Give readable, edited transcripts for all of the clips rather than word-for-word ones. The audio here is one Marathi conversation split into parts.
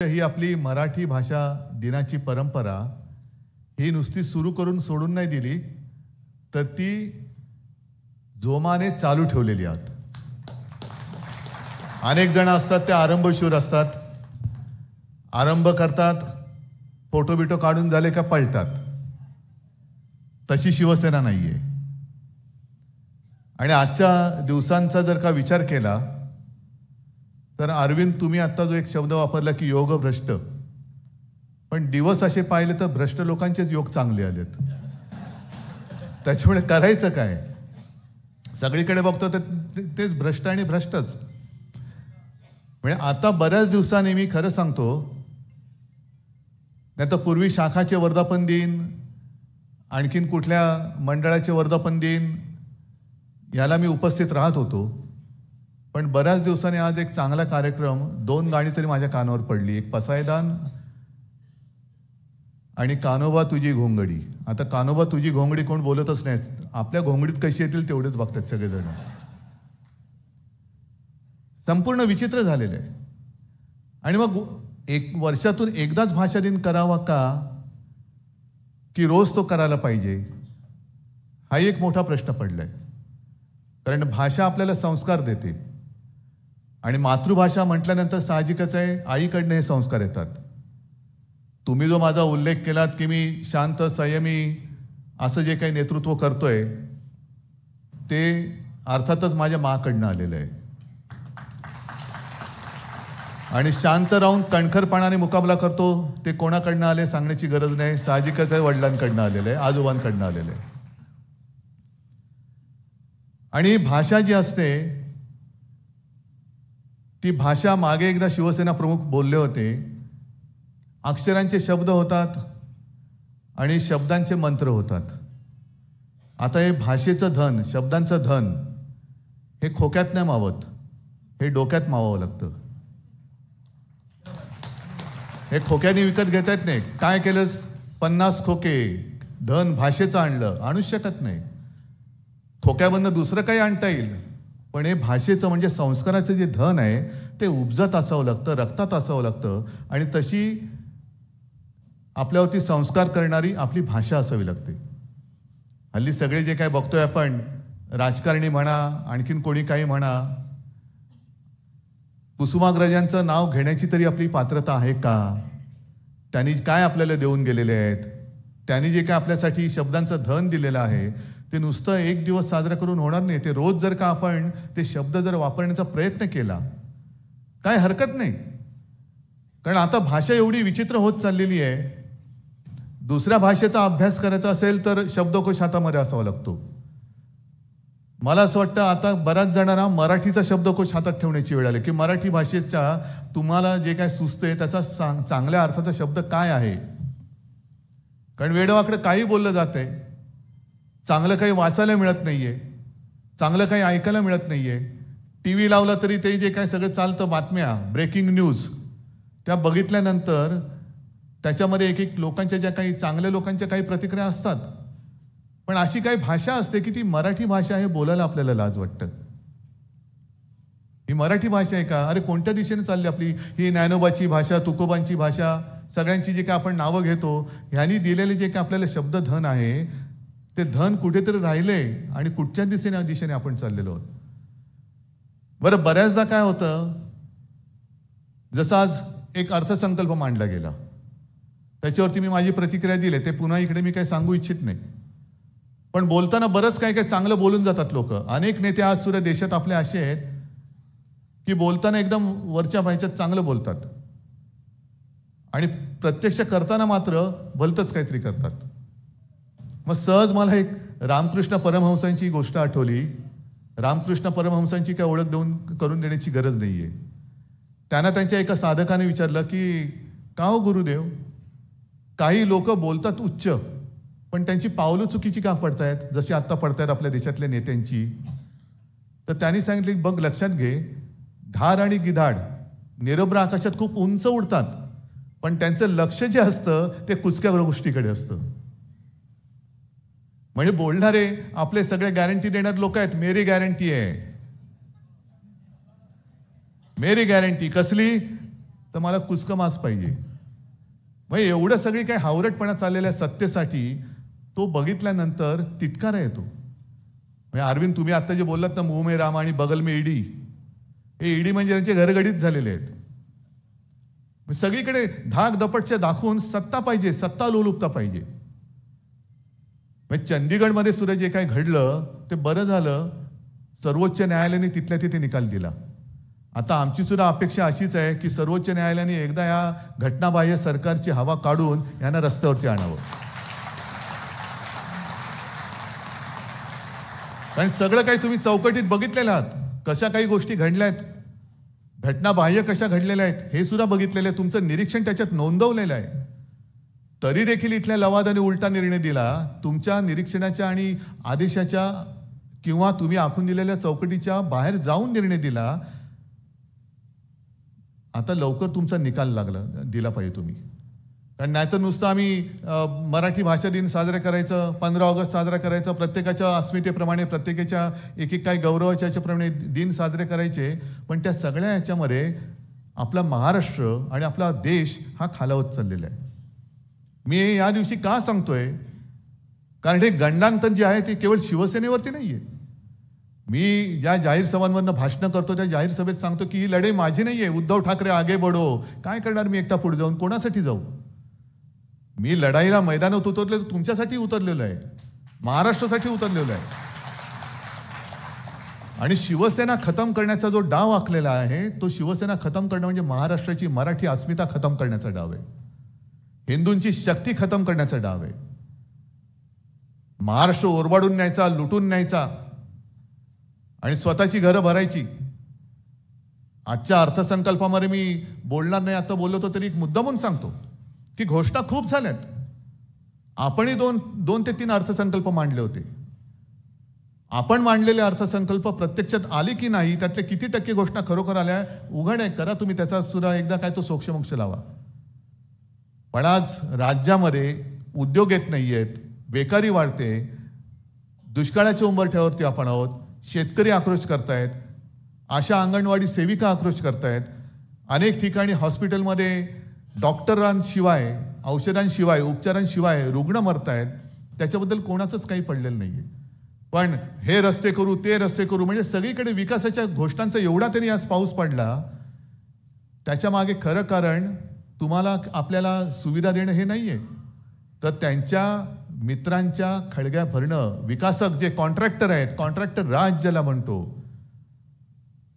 ही आपली मराठी भाषा दिनाची परंपरा ही नुसती सुरू करून सोडून नाही दिली, तर ती जोमाने चालू ठेवलेली आहात. अनेक जण असतात ते आरंभशूर असतात, आरंभ करतात, फोटो बिटो काढून झाले का पळतात. तशी शिवसेना नाहीये. आणि आजच्या दिवसांचा जर का विचार केला तर अरविंद, तुम्ही आता जो एक शब्द वापरला की योग भ्रष्ट, पण दिवस असे पाहिले तर भ्रष्ट लोकांचेच योग चांगले आलेत. त्याच्यामुळे करायचं काय? सगळीकडे बघतो तर तेच भ्रष्ट आणि भ्रष्टच. म्हणजे आता बऱ्याच दिवसांनी मी खरं सांगतो, नाही तर पूर्वी शाखाचे वर्धापन दिन, आणखीन कुठल्या मंडळाचे वर्धापन दिन याला मी उपस्थित राहत होतो. पण बऱ्याच दिवसांनी आज एक चांगला कार्यक्रम, 2 गाणी तरी माझ्या कानावर पडली. एक पसायदान आणि कान्होबा तुझी घोंगडी. आता कान्होबा तुझी घोंगडी कोण बोलतच नाही, आपल्या घोंगडीत कशी येतील तेवढेच बघतात सगळेजण. संपूर्ण विचित्र झालेलं आहे. आणि मग एक वर्षातून एकदाच भाषा दिन करावा का, की रोज तो करायला पाहिजे, हा एक मोठा प्रश्न पडलाय. कारण भाषा आपल्याला संस्कार देते आणि मातृभाषा म्हटल्यानंतर साहजिकच आहे, आईकडनं हे संस्कार येतात. तुम्ही जो माझा उल्लेख केलात की मी शांत संयमी असं जे काही नेतृत्व करतोय, ते अर्थातच माझ्या माकडनं आलेलं आहे. आणि शांत राहून कणखरपणाने मुकाबला करतो ते कोणाकडनं आले सांगण्याची गरज नाही, साहजिकच आहे, वडिलांकडनं आलेलं आहे, आजोबांकडनं आलेलं आहे. आणि भाषा जी असते ती भाषा, मागे एकदा शिवसेना प्रमुख बोलले होते, अक्षरांचे शब्द होतात आणि शब्दांचे मंत्र होतात. आता हे भाषेचं धन, शब्दांचं धन हे खोक्यात नाही मावत, हे डोक्यात मावावं लागतं. हे खोक्याने विकत घेता येत नाही. काय केलंस, 50 खोके धन भाषेचं आणलं, आणू शकत नाही. खोक्यामधनं दुसरं काही आणता येईल, पण हे भाषेचं म्हणजे संस्काराचं जे धन आहे ते उपजत असावं लागतं, रक्तात असावं लागतं. आणि तशी आपल्यावरती संस्कार करणारी आपली भाषा असावी लागते. हल्ली सगळे जे काय बघतोय आपण, राजकारणी म्हणा, आणखीन कोणी काही म्हणा, कुसुमाग्रजांचं नाव घेण्याची तरी आपली पात्रता आहे का? त्यांनी काय आपल्याला देऊन गेलेले आहेत, त्यांनी जे काय आपल्यासाठी शब्दांचं धन दिलेलं आहे, ते नुसतं एक दिवस साजरा करून होणार नाही. ते रोज जर का आपण ते शब्द जर वापरण्याचा प्रयत्न केला, काय हरकत नाही. कारण आता भाषा एवढी विचित्र होत चाललेली आहे. दुसऱ्या भाषेचा अभ्यास करायचा असेल तर शब्दकोश हातामध्ये असावा लागतो. मला असं वाटतं आता बऱ्याच जणांना मराठीचा शब्दकोश हातात ठेवण्याची वेळ आली, की मराठी भाषेच्या तुम्हाला जे काय सुचतंय त्याचा चांगल्या अर्थाचा शब्द काय आहे. कारण वेडवाकडे काही बोललं जातंय, चांगलं काही वाचायला मिळत नाहीये, चांगलं काही ऐकायला मिळत नाहीये. टीव्ही लावला तरी ते जे काय सगळं चालतं, बातम्या, ब्रेकिंग न्यूज, त्या बघितल्यानंतर त्याच्यामध्ये एक एक लोकांच्या ज्या काही चांगल्या लोकांच्या काही प्रतिक्रिया असतात, पण अशी काही भाषा असते की ती मराठी भाषा आहे, बोलायला आपल्याला लाज वाटतं. ही मराठी भाषा आहे का? अरे कोणत्या दिशेने चालली आपली ही ज्ञानोबाची भाषा, तुकोबांची भाषा, सगळ्यांची जे काय आपण नावं घेतो, ह्यांनी दिलेले जे काय आपल्याला शब्दधन आहे, ते धन कुठेतरी राहिले आणि कुठच्या दिशेने आपण चाललेलो आहोत. बरं, बऱ्याचदा काय होतं, जसं आज एक अर्थसंकल्प मांडला गेला, त्याच्यावरती मी माझी प्रतिक्रिया दिली, ते पुन्हा इकडे मी काही सांगू इच्छित नाही. पण बोलताना बरंच काही काही चांगलं बोलून जातात लोक. अनेक नेते आज सुद्धा देशात आपले असे आहेत की बोलताना एकदम वरच्या भाषेत चांगलं बोलतात आणि प्रत्यक्ष करताना मात्र भलतंच काहीतरी करतात. मग सहज मला एक रामकृष्ण परमहंसांची गोष्ट आठवली. रामकृष्ण परमहंसांची काय ओळख करून देण्याची गरज नाहीये. त्यांना त्यांच्या एका साधकाने विचारलं की का हो गुरुदेव, काही लोक बोलतात उच्च, पण त्यांची पावलं चुकीची का पडतायत, जशी आत्ता पडतायत आपल्या देशातल्या नेत्यांची. तर त्यांनी सांगितले, बघ लक्षात घे, घार आणि गिधाड निरभ्र आकाशात खूप उंच उडतात, पण त्यांचं लक्ष जे असतं ते कुचक्या गोष्टीकडे असतं. म्हणजे बोलणारे आपले सगळे गॅरंटी देणारे लोक आहेत. मेरी गॅरंटी आहे, मेरी गॅरंटी कसली, तर मला कुचकं मांस पाहिजे. मग एवढं सगळी काही हावरटपणा चाललेल्या सत्तेसाठी तो बघितल्यानंतर तिटकारा येतो. म्हणजे अरविंद, तुम्ही आता जे बोललात ना, मुंह में राम आणि बगल में ईडी, हे ईडी म्हणजे त्यांचे घरगडीत झालेले आहेत. सगळीकडे धाक दपटच्या दाखवून सत्ता पाहिजे, सत्ता लोलुपता पाहिजे. चंदीगडमध्ये सुद्धा जे काही घडलं ते बरं झालं, सर्वोच्च न्यायालयाने तिथल्या तिथे निकाल दिला. आता आमची सुद्धा अपेक्षा अशीच आहे की सर्वोच्च न्यायालयाने एकदा या घटनाबाह्य सरकारची हवा काढून यांना रस्त्यावरती आणावं. कारण सगळं काही तुम्ही चौकटीत बघितलेलं आहात, कशा काही गोष्टी घडल्यात, घटनाबाह्य कशा घडलेल्या आहेत हे सुद्धा बघितलेलं आहे. तुमचं निरीक्षण त्याच्यात नोंदवलेलं आहे. तरी देखील इथल्या लवादाने उलटा निर्णय दिला. तुमच्या निरीक्षणाच्या आणि आदेशाच्या किंवा तुम्ही आखून दिलेल्या चौकटीच्या बाहेर जाऊन निर्णय दिला. आता लवकर तुमचा निकाल दिला पाहिजे तुम्ही. कारण नाहीतर नुसतं आम्ही मराठी भाषा दिन साजरा करायचं, 15 ऑगस्ट साजरा करायचं, प्रत्येकाच्या अस्मितेप्रमाणे प्रत्येकाच्या एक एक काही गौरवाच्या याच्याप्रमाणे दिन साजरे करायचे, पण त्या सगळ्या याच्यामध्ये आपला महाराष्ट्र आणि आपला देश हा खालावत चाललेला आहे. मी या दिवशी का सांगतोय? कारण हे गंडांतर जे आहे ते केवळ शिवसेनेवरती नाहीये. मी ज्या जाहीर सभांवरनं भाषणं करतो त्या जाहीर सभेत सांगतो की ही लढाई माझी नाहीये. उद्धव ठाकरे आगे बढो. काय करणार मी एकटा पुढे जाऊन? कोणासाठी जाऊ? मी लढाईला मैदानात उतरलेलो तुमच्यासाठी उतरलेलो आहे, महाराष्ट्रासाठी उतरलेलो आहे. आणि शिवसेना खतम करण्याचा जो डाव आखलेला आहे तो शिवसेना खतम करणं म्हणजे महाराष्ट्राची मराठी अस्मिता खतम करण्याचा डाव आहे. हिंदूंची शक्ती खतम करण्याचा डाव आहे. महाराष्ट्र ओरबाडून न्यायचा, लुटून न्यायचा आणि स्वतःची घरं भरायची. आजच्या अर्थसंकल्पामध्ये मी बोलणार नाही, आता बोललो होतो तरी एक मुद्दा म्हणून सांगतो की घोषणा खूप झाल्यात. आपणही दोन ते तीन अर्थसंकल्प मांडले होते. आपण मांडलेले अर्थसंकल्प प्रत्यक्षात आले की नाही, त्यातले किती टक्के घोषणा खरोखर आल्या उघड आहे. करा तुम्ही त्याचा सुद्धा एकदा काय तो सोक्षमोक्ष लावा. पण आज राज्यामध्ये उद्योग येत नाहीयेत, बेकारी वाढते, दुष्काळाच्या उंबरठ्यावरती आपण आहोत. शेतकरी आक्रोश करतायत, आशा अंगणवाडी सेविका आक्रोश करतायत. अनेक ठिकाणी हॉस्पिटलमध्ये डॉक्टरांशिवाय, औषधांशिवाय, उपचारांशिवाय रुग्ण मरतायत. त्याच्याबद्दल कोणाचंच काही पडलेलं नाहीये. पण हे रस्ते करू, ते रस्ते करू, म्हणजे सगळीकडे विकासाच्या घोषणांचा एवढा तरी आज पाऊस पडला. त्याच्या मागे खरं कारण तुम्हाला आपल्याला सुविधा देणं हे नाहीये, तर त्यांच्या मित्रांच्या खळग्या भरणं. विकासक जे कॉन्ट्रॅक्टर आहेत, कॉन्ट्रॅक्टर राज ज्याला म्हणतो,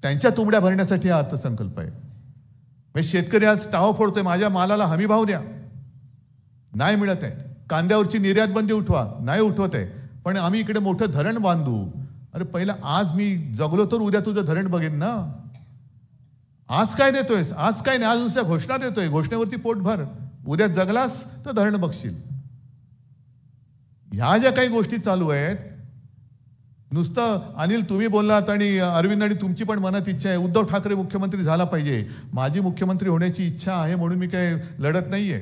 त्यांच्या तुंबड्या भरण्यासाठी हा अर्थसंकल्प आहे. म्हणजे शेतकरी आज टाव फोडतोय, माझ्या मालाला हमी भाव द्या, नाही मिळत आहे. कांद्यावरची निर्यात बंदी उठवा, नाही उठवत आहे. पण आम्ही इकडे मोठं धरण बांधू. अरे पहिला आज मी जगलो तर उद्या तुझं धरण बघेन ना. आज काय देतोयस? आज काय नाही, आज नुसत्या घोषणा देतोय. घोषणेवरती पोट भर, उद्या जगलास तर धरण बघशील. ह्या ज्या काही गोष्टी चालू आहेत, नुसतं अनिल तुम्ही बोललात आणि अरविंद आणि तुमची पण मनात इच्छा आहे उद्धव ठाकरे मुख्यमंत्री झाला पाहिजे. माझी मुख्यमंत्री होण्याची इच्छा आहे म्हणून मी काय लढत नाहीये.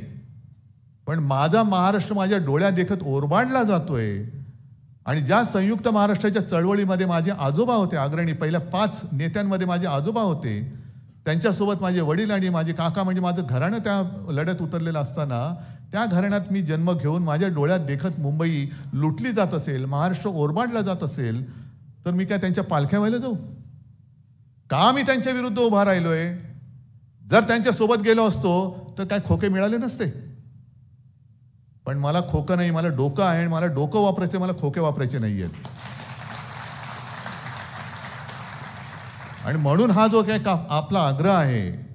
पण माझा महाराष्ट्र माझ्या डोळ्यात देखत ओरबाडला जातोय. आणि ज्या संयुक्त महाराष्ट्राच्या चळवळीमध्ये माझे आजोबा होते अग्रणी, पहिल्या 5 नेत्यांमध्ये माझे आजोबा होते, त्यांच्यासोबत माझे वडील आणि माझे काका, म्हणजे माझं घराणं त्या लढ्यात उतरलेलं असताना त्या घराण्यात मी जन्म घेऊन माझ्या डोळ्यात देखत मुंबई लुटली जात असेल, महाराष्ट्र ओरबाडला जात असेल, तर मी काय त्यांच्या पालख्या व्हायला जाऊ का? मी त्यांच्या विरुद्ध उभा राहिलोय. जर त्यांच्या सोबत गेलो असतो तर काय खोके मिळाले नसते. पण मला खोकं नाही, मला डोकं आहे. मला डोकं वापरायचं, मला खोके वापरायचे नाहीयेत. आणि म्हणून हा जो काय आपला आग्रह आहे,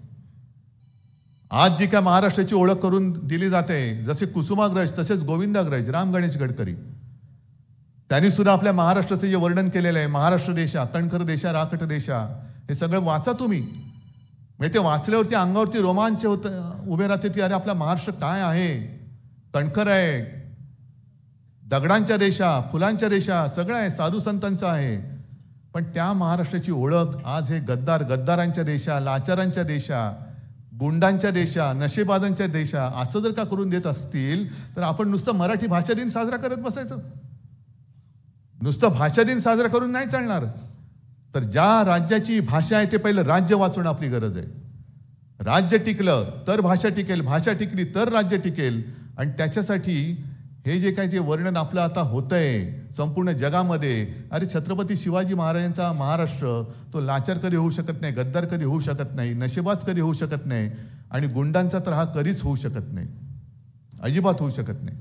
आज जी काय महाराष्ट्राची ओळख करून दिली जाते, जसे कुसुमाग्रज तसेच गोविंदाग्रज, राम गणेश गडकरी, त्यांनी सुद्धा आपल्या महाराष्ट्राचं जे वर्णन केलेलं आहे, महाराष्ट्र देशा, कणखर देशा, राखट देशा, हे सगळं वाचा तुम्ही. म्हणजे ते वाचल्यावरती अंगावरती रोमांच उभे राहते की अरे आपला महाराष्ट्र काय आहे, कणखर आहे, दगडांच्या देशा, फुलांच्या देशा, सगळं आहे, साधू संतांचं आहे. पण त्या महाराष्ट्राची ओळख आज हे गद्दारांच्या देशा, लाचारांच्या देशा, गुंडांच्या देशा, नशेबाजांच्या देशा असं जर का करून देत असतील तर आपण नुसतं मराठी भाषा दिन साजरा करत बसायचं? नुसतं भाषा दिन साजरा करून नाही चालणार. तर ज्या राज्याची भाषा आहे ते पहिलं राज्य वाचवणं आपली गरज आहे. राज्य टिकलं तर भाषा टिकेल, भाषा टिकली तर राज्य टिकेल. आणि त्याच्यासाठी हे जे काही जे वर्णन आपलं आता होतंय संपूर्ण जगामध्ये, अरे छत्रपती शिवाजी महाराजांचा महाराष्ट्र तो लाचार कधी होऊ शकत नाही, गद्दार कधी होऊ शकत नाही, नशेबाज कधी होऊ शकत नाही, आणि गुंडांचा तर हा कधीच होऊ शकत नाही, अजिबात होऊ शकत नाही.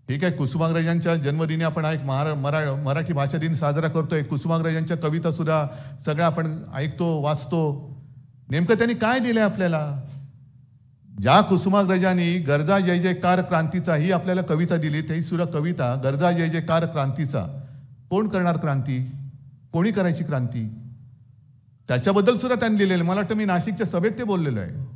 ठीक आहे, कुसुमाग्रजांच्या जन्मदिनी आपण एक मराठी भाषा दिन साजरा करतोय. कुसुमाग्रजांच्या कविता सुद्धा सगळ्या आपण ऐकतो, वाचतो. नेमकं त्यांनी काय दिलंय आपल्याला? ज्या कुसुमाग्रजांनी गरजा जय जयकार क्रांतीचा ही आपल्याला कविता दिली, ती सुद्धा कविता गरजा जय जयकार क्रांतीचा. कोण करणार क्रांती? कोणी करायची क्रांती? त्याच्याबद्दल सुद्धा त्यांनी लिहिलेलं. मला वाटतं मी नाशिकच्या सभेत ते बोललेलो आहे.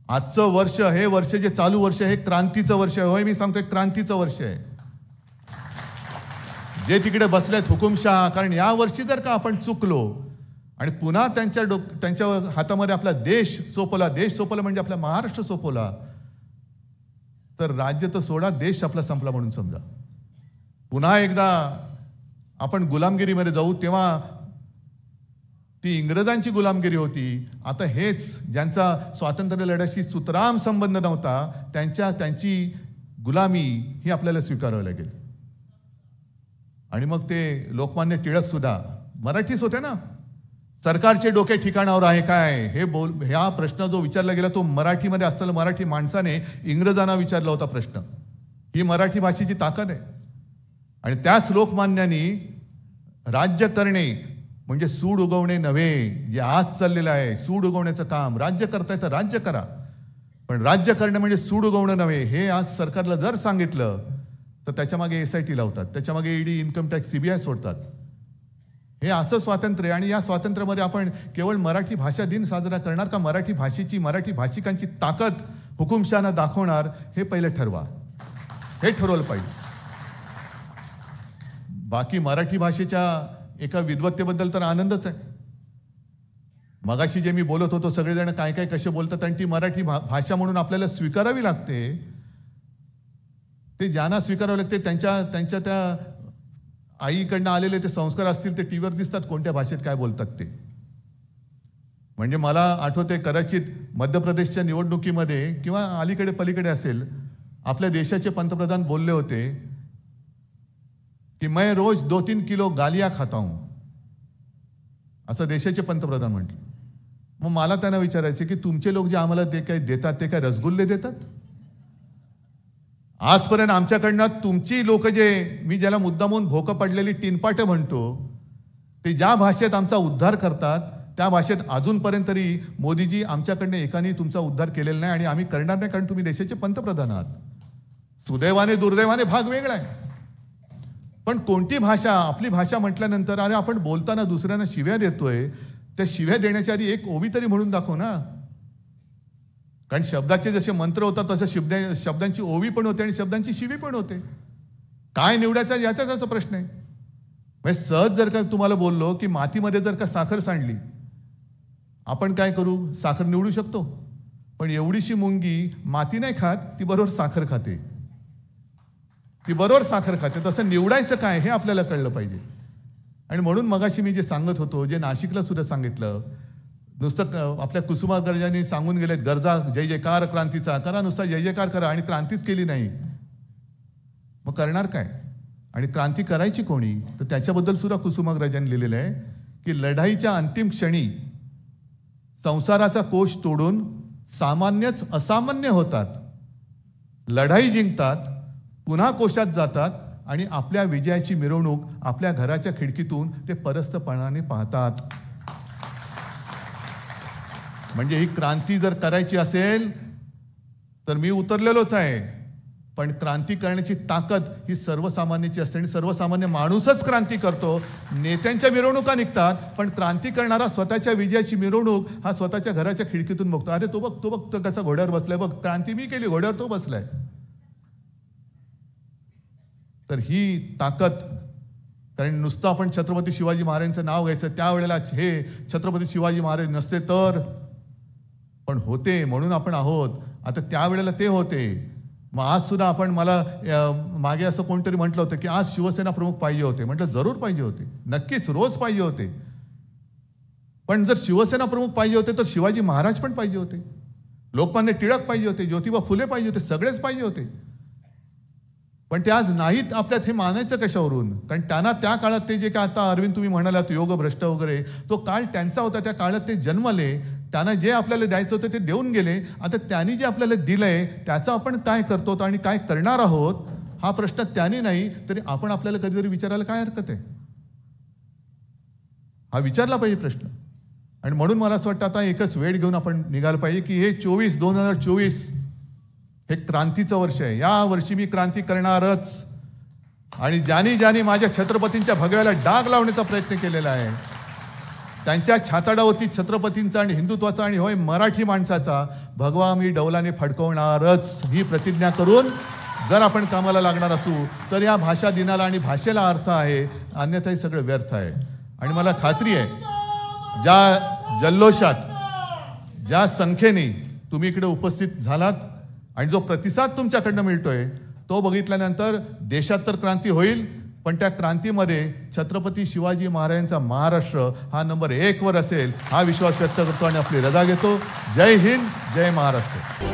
आजचं वर्ष, हे वर्ष जे चालू वर्ष, हे क्रांतीचं वर्ष आहे. होय, मी सांगतोय क्रांतीचं वर्ष आहे. जे तिकडे बसलेत हुकुमशाह, कारण या वर्षी जर का आपण चुकलो आणि पुन्हा त्यांच्या हातामध्ये आपला देश सोपवला म्हणजे आपला महाराष्ट्र सोपवला, तर राज्य तर सोडा, देश आपला संपला म्हणून समजा. पुन्हा एकदा आपण गुलामगिरीमध्ये जाऊ. तेव्हा ती इंग्रजांची गुलामगिरी होती. आता हेच ज्यांचा स्वातंत्र्य लढ्याशी सुतराम संबंध नव्हता, त्यांची गुलामी ही आपल्याला स्वीकारावी लागेल. आणि मग ते लोकमान्य टिळक सुद्धा मराठीच होते ना. सरकारचे डोके ठिकाणावर आहे काय, ह्या प्रश्न जो विचारला गेला तो मराठीमध्ये असलेला मराठी माणसाने इंग्रजांना विचारला होता प्रश्न. ही मराठी भाषेची ताकद आहे. आणि त्याच लोकमान्यांनी राज्य करणे म्हणजे सूड उगवणे नव्हे, जे आज चाललेलं आहे सूड उगवण्याचं काम. राज्य करताय तर राज्य करा, पण राज्य करणं म्हणजे सूड उगवणं नव्हे, हे आज सरकारला जर सांगितलं तर त्याच्यामागे SIT लावतात, त्याच्यामागे ED, इन्कम टॅक्स, CBI सोडतात. हे असं स्वातंत्र्य आहे. आणि या स्वातंत्र्यामध्ये आपण केवळ मराठी भाषा दिन साजरा करणार का मराठी भाषेची, मराठी भाषिकांची ताकद हुकुमशाहांना दाखवणार, हे पहिले ठरवा. हे ठरवलं पाहिजे. बाकी मराठी भाषेच्या एका विद्वत्तेबद्दल तर आनंदच आहे. मगाशी जे मी बोलत होतो, सगळेजण काय काय कसे बोलतात, आणि ती मराठी भाषा म्हणून आपल्याला स्वीकारावी लागते. ते ज्यांना स्वीकारावं लागते त्यांच्या त्या आईकडनं आलेले ते संस्कार असतील, ते टीव्हीवर दिसतात कोणत्या भाषेत काय बोलतात ते. म्हणजे मला आठवते, कदाचित मध्य प्रदेशच्या निवडणुकीमध्ये किंवा अलीकडे पलीकडे असेल, आपल्या देशाचे पंतप्रधान बोलले होते कि मैं रोज 2-3 किलो गालियां खाता हूं, असं देशाचे पंतप्रधान म्हटले. मग मला त्यांना विचारायचे की तुमचे लोक जे आम्हाला ते काय देतात, ते काय रसगुल्ले देतात? आजपर्यंत आमच्याकडनं तुमची लोक, जे मी ज्याला मुद्दामून भोकं पडलेली टिनपाटे म्हणतो, ते ज्या भाषेत आमचा उद्धार करतात, त्या भाषेत अजूनपर्यंत तरी मोदीजी आमच्याकडनं एकाने तुमचा उद्धार केलेला नाही, आणि आम्ही करणार नाही, कारण तुम्ही देशाचे पंतप्रधान आहात. सुदैवाने दुर्दैवाने भाग वेगळा आहे. पण कोणती भाषा, आपली भाषा म्हटल्यानंतर, अरे आपण बोलताना दुसऱ्यांना शिव्या देतोय, त्या शिव्या देण्याच्या आधी एक ओवी तरी म्हणून दाखव ना. कारण शब्दाचे जसे मंत्र होतात तसे शब्दांची ओवी पण होते आणि शब्दांची शिवी पण होते. काय निवडायचा याचा प्रश्न आहे. म्हणजे सहज जर का तुम्हाला बोललो की मातीमध्ये जर का साखर सांडली, आपण काय करू? साखर निवडू शकतो, पण एवढीशी मुंगी माती नाही खात, ती बरोबर साखर खाते. तसं निवडायचं काय हे आपल्याला कळलं पाहिजे. आणि म्हणून मगाशी मी जे सांगत होतो, जे नाशिकला सुद्धा सांगितलं, नुसतं आपल्या कुसुमाग्रजांनी सांगून गेले गरजा जय जयकार क्रांतीचा करा, नुसता जय जयकार करा, आणि क्रांतीच केली नाही, मग करणार काय? आणि क्रांती करायची कोणी? तर त्याच्याबद्दल सुद्धा कुसुमाग्रजांनी लिहिलेलं आहे की लढाईच्या अंतिम क्षणी संसाराचा कोश तोडून सामान्यच असामान्य होतात, लढाई जिंकतात, पुन्हा कोशात जातात, आणि आपल्या विजयाची मिरवणूक आपल्या घराच्या खिडकीतून ते परस्तपणाने पाहतात. म्हणजे ही क्रांती जर करायची असेल तर मी उतरलेलोच आहे, पण क्रांती करण्याची ताकद ही सर्वसामान्याची असते, आणि सर्वसामान्य माणूसच क्रांती करतो. नेत्यांच्या मिरवणुका निघतात, पण क्रांती करणारा स्वतःच्या विजयाची मिरवणूक हा स्वतःच्या घराच्या खिडकीतून बघतो. अरे तो बघ कसा घोड्यावर बसलाय, बघ क्रांती मी केली, घोड्यावर तो बसलाय. तर ही ताकद, कारण नुसतं आपण छत्रपती शिवाजी महाराजांचं नाव घ्यायचं, त्यावेळेला हे छत्रपती शिवाजी महाराज नसते तर, पण होते म्हणून आपण आहोत. आता त्यावेळेला ते होते. मग आज सुद्धा आपण, मला मागे असं कोणतरी म्हटलं होतं की आज शिवसेना प्रमुख पाहिजे होते. म्हटलं जरूर पाहिजे होते, नक्कीच रोज पाहिजे होते. पण जर शिवसेना प्रमुख पाहिजे होते तर शिवाजी महाराज पण पाहिजे होते, लोकमान्य टिळक पाहिजे होते, ज्योतिबा फुले पाहिजे होते, सगळेच पाहिजे होते. पण ते आज नाहीत आपल्यात, हे मानायचं कशावरून? कारण त्यांना त्या काळात ते जे काय आता अरविंद तुम्ही म्हणालात योग भ्रष्ट वगैरे, तो काळ त्यांचा होता. त्या काळात ते जन्मले, त्यांना जे आपल्याला द्यायचं होतं ते देऊन गेले. आता त्यांनी जे आपल्याला दिलंय त्याचं आपण काय करतो आणि काय करणार आहोत हा प्रश्न त्यांनी नाही तरी आपण आपल्याला कधीतरी विचारायला काय हरकत आहे? हा विचारला पाहिजे प्रश्न. आणि म्हणून मला असं वाटतं आता एकच वेळ घेऊन आपण निघालं पाहिजे की हे 2024 हे क्रांतीचं वर्ष आहे. या वर्षी मी क्रांती करणारच. आणि ज्यांनी ज्यांनी माझ्या छत्रपतींच्या भगव्याला डाग लावण्याचा प्रयत्न केलेला आहे, त्यांच्या छाताडावरती छत्रपतींचा आणि हिंदुत्वाचा आणि होय मराठी माणसाचा भगवा मी डौलाने फडकवणारच ही प्रतिज्ञा करून जर आपण कामाला लागणार असू तर या भाषा दिनाला आणि भाषेला अर्थ आहे, अन्यथा हे सगळं व्यर्थ आहे. आणि मला खात्री आहे ज्या जल्लोषात, ज्या संख्येने तुम्ही इकडे उपस्थित झालात आणि जो प्रतिसाद तुमच्याकडनं मिळतोय तो बघितल्यानंतर देशात तर क्रांती होईल, पण त्या क्रांतीमध्ये छत्रपती शिवाजी महाराजांचा महाराष्ट्र हा नंबर 1 वर असेल हा विश्वास व्यक्त करतो आणि आपली रजा घेतो. जय हिंद, जय महाराष्ट्र.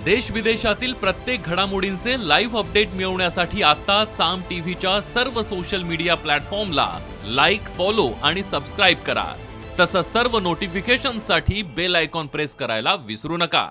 देश विदेशातील प्रत्येक घडामोडींचे लाईव्ह अपडेट मिळवण्यासाठी आता साम टीव्हीच्या सर्व सोशल मीडिया प्लॅटफॉर्मला लाईक, फॉलो आणि सबस्क्राईब करा. तसंच सर्व नोटिफिकेशनसाठी बेल आयकॉन प्रेस करायला विसरू नका.